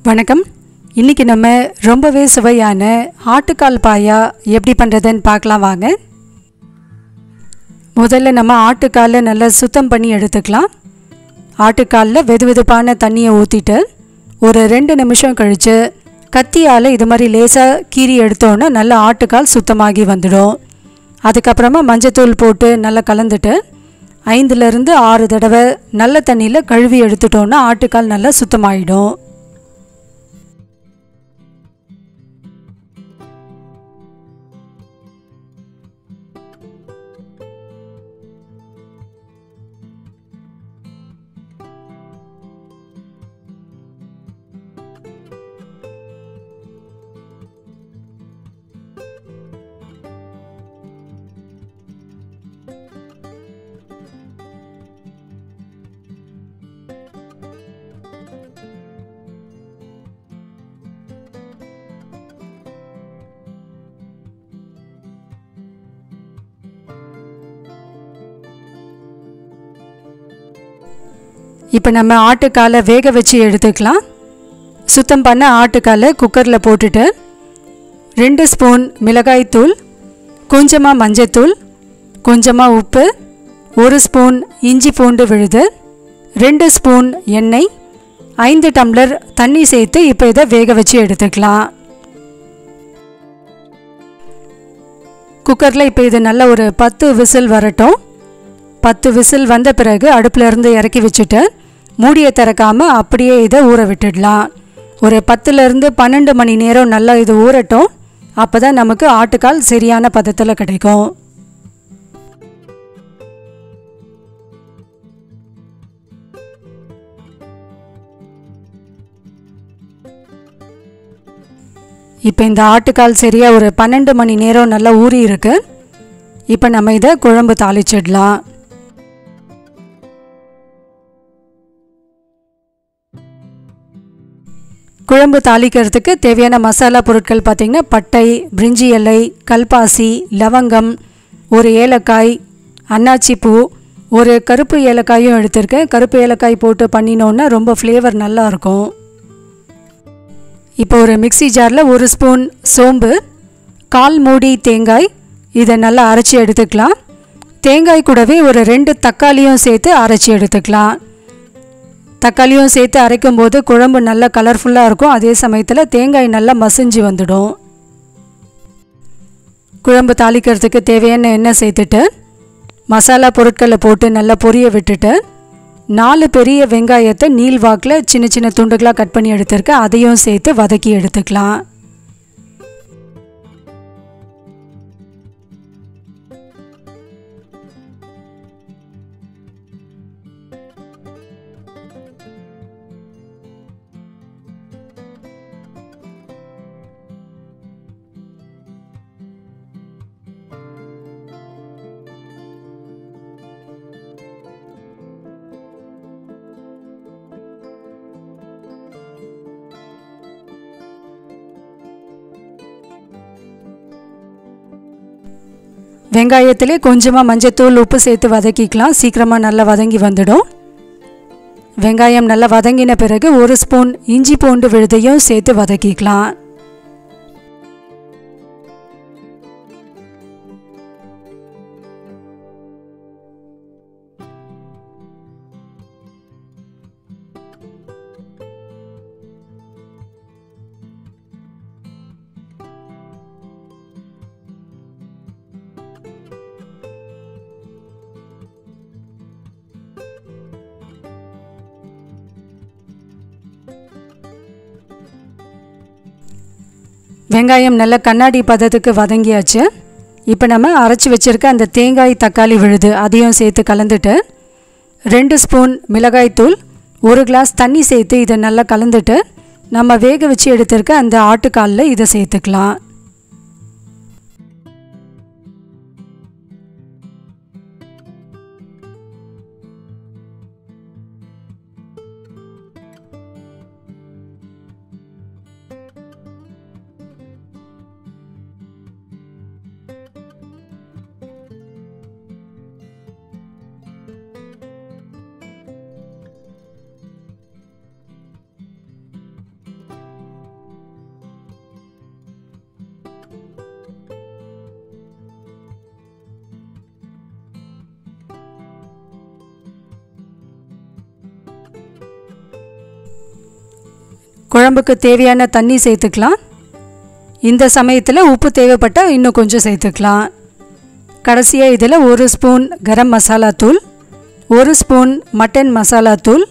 வணக்கம். இன்றைக்கி நம்ம ரொம்பவே சுவையான ஆட்டுக்கால் பாயா எப்படி பண்ணுறதுன்னு பார்க்கலாம் வாங்க. முதல்ல நம்ம ஆட்டுக்காலை நல்லா சுத்தம் பண்ணி எடுத்துக்கலாம். ஆட்டுக்காலில் வெதுவெதுப்பான தண்ணியை ஊற்றிட்டு ஒரு 2 நிமிஷம் கழித்து கத்தியால் இது மாதிரி லேசாக கீறி எடுத்தோன்னா நல்லா ஆட்டுக்கால் சுத்தமாகி வந்துடும். அதுக்கப்புறமா மஞ்சத்தூள் போட்டு நல்லா கலந்துட்டு 5லேருந்து 6 தடவை நல்ல தண்ணியில் கழுவி எடுத்துட்டோன்னா ஆட்டுக்கால் நல்லா சுத்தமாகிடும். இப்போ நம்ம ஆட்டுக்காலை வேக வச்சு எடுத்துக்கலாம். சுத்தம் பண்ண ஆட்டுக்காலை குக்கரில் போட்டுட்டு 2 ஸ்பூன் மிளகாய்த்தூள், கொஞ்சமாக மஞ்சத்தூள், கொஞ்சமாக உப்பு, 1 ஸ்பூன் இஞ்சி பூண்டு விழுது, 2 ஸ்பூன் எண்ணெய், 5 டம்ளர் தண்ணி சேர்த்து இப்போ இதை வேக வச்சு எடுத்துக்கலாம். குக்கரில் இப்போ இது நல்ல ஒரு 10 விசில் வரட்டும். 10 விசில் வந்த பிறகு அடுப்பில் இருந்து இறக்கி வச்சுட்டு மூடியை திறக்காமல் அப்படியே இதை ஊற விட்டுடலாம். ஒரு 10லேருந்து 12 மணி நேரம் நல்லா இது ஊறட்டும். அப்போ தான் நமக்கு ஆட்டுக்கால் சரியான பதத்தில் கிடைக்கும். இப்போ இந்த ஆட்டுக்கால் சரியாக ஒரு 12 மணி நேரம் நல்லா ஊறி இருக்கு. இப்போ நம்ம இதை குழம்பு தாளிச்சிடலாம். குழம்பு தாளிக்கிறதுக்கு தேவையான மசாலா பொருட்கள் பார்த்திங்கன்னா பட்டை, பிரிஞ்சி இலை, கல்பாசி, லவங்கம், ஒரு ஏலக்காய், அன்னாச்சி பூ, ஒரு கருப்பு ஏலக்காயும் எடுத்திருக்கேன். கருப்பு ஏலக்காய் போட்டு பண்ணினோன்னா ரொம்ப ஃப்ளேவர் நல்லாயிருக்கும். இப்போ ஒரு மிக்ஸி ஜாரில் 1 ஸ்பூன் சோம்பு, 1/4 மூடி தேங்காய், இதை நல்லா அரைச்சி எடுத்துக்கலாம். தேங்காய் கூடவே ஒரு 2 தக்காளியும் சேர்த்து அரைச்சி எடுத்துக்கலாம். தக்காளியும் சேர்த்து அரைக்கும் போது குழம்பு நல்லா கலர்ஃபுல்லாக இருக்கும். அதே சமயத்தில் தேங்காய் நல்லா மசிஞ்சு வந்துடும். குழம்பு தாளிக்கிறதுக்கு தேவையான எண்ணெய் சேர்த்துட்டு மசாலா பொருட்களை போட்டு நல்லா பொரிய விட்டுட்டு 4 பெரிய வெங்காயத்தை நீள்வாக்கில் சின்ன சின்ன துண்டுகளாக கட் பண்ணி எடுத்துருக்கேன். அதையும் சேர்த்து வதக்கி எடுத்துக்கலாம். வெங்காயத்திலே கொஞ்சமாக மஞ்சத்தூள், உப்பு சேர்த்து வதக்கிக்கலாம். சீக்கிரமாக நல்லா வதங்கி வந்துடும். வெங்காயம் நல்லா வதங்கின பிறகு 1 ஸ்பூன் இஞ்சி பூண்டு விழுதையும் சேர்த்து வதக்கிக்கலாம். வெங்காயம் நல்ல கண்ணாடி பதத்துக்கு வதங்கியாச்சு. இப்போ நம்ம அரைச்சி வச்சுருக்க அந்த தேங்காய், தக்காளி விழுது அதையும் சேர்த்து கலந்துட்டு 2 ஸ்பூன் மிளகாய்த்தூள், 1 கிளாஸ் தண்ணி சேர்த்து இதை நல்லா கலந்துட்டு நம்ம வேக வச்சு எடுத்துருக்க அந்த ஆட்டுக்காலில் இதை சேர்த்துக்கலாம். குழம்புக்கு தேவையான தண்ணி சேர்த்துக்கலாம். இந்த சமயத்தில் உப்பு தேவைப்பட்டால் இன்னும் கொஞ்சம் சேர்த்துக்கலாம். கடைசியாக இதில் 1 ஸ்பூன் கரம் மசாலா தூள், 1 ஸ்பூன் மட்டன் மசாலா தூள்,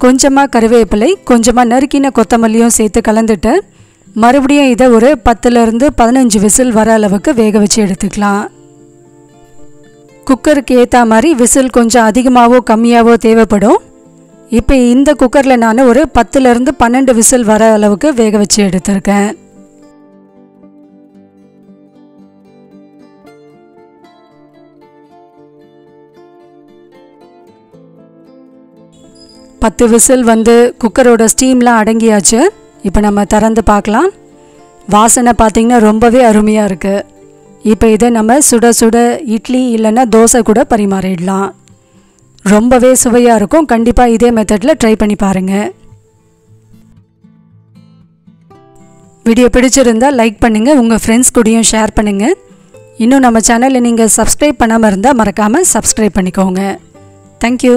கொஞ்சமாக கருவேப்பிலை, கொஞ்சமாக நறுக்கின கொத்தமல்லியும் சேர்த்து கலந்துட்டு மறுபடியும் இதை ஒரு 10லேருந்து 15 விசில் வர அளவுக்கு வேக வச்சு எடுத்துக்கலாம். குக்கருக்கு ஏற்ற மாதிரி விசில் கொஞ்சம் அதிகமாகவோ கம்மியாகவோ தேவைப்படும். இப்போ இந்த குக்கரில் நான் ஒரு 10லேருந்து 12 விசில் வர அளவுக்கு வேக வச்சு எடுத்திருக்கேன். பத்து விசில் வந்து குக்கரோட ஸ்டீம்லாம் அடங்கியாச்சு. இப்போ நம்ம திறந்து பார்க்கலாம். வாசனை பார்த்திங்கன்னா ரொம்பவே அருமையாக இருக்குது. இப்போ இதை நம்ம சுட சுட இட்லி இல்லைன்னா தோசை கூட பரிமாறிடலாம். ரொம்பவே சுவையாக இருக்கும். கண்டிப்பாக இதே மெத்தடில் ட்ரை பண்ணி பாருங்கள். வீடியோ பிடிச்சிருந்தால் லைக் பண்ணுங்கள், உங்கள் ஃப்ரெண்ட்ஸ் கூடயும் ஷேர் பண்ணுங்கள். இன்னும் நம்ம சேனலை நீங்கள் சப்ஸ்கிரைப் பண்ணாமல் இருந்தால் மறக்காமல் சப்ஸ்கிரைப் பண்ணிக்கோங்க. தேங்க்யூ.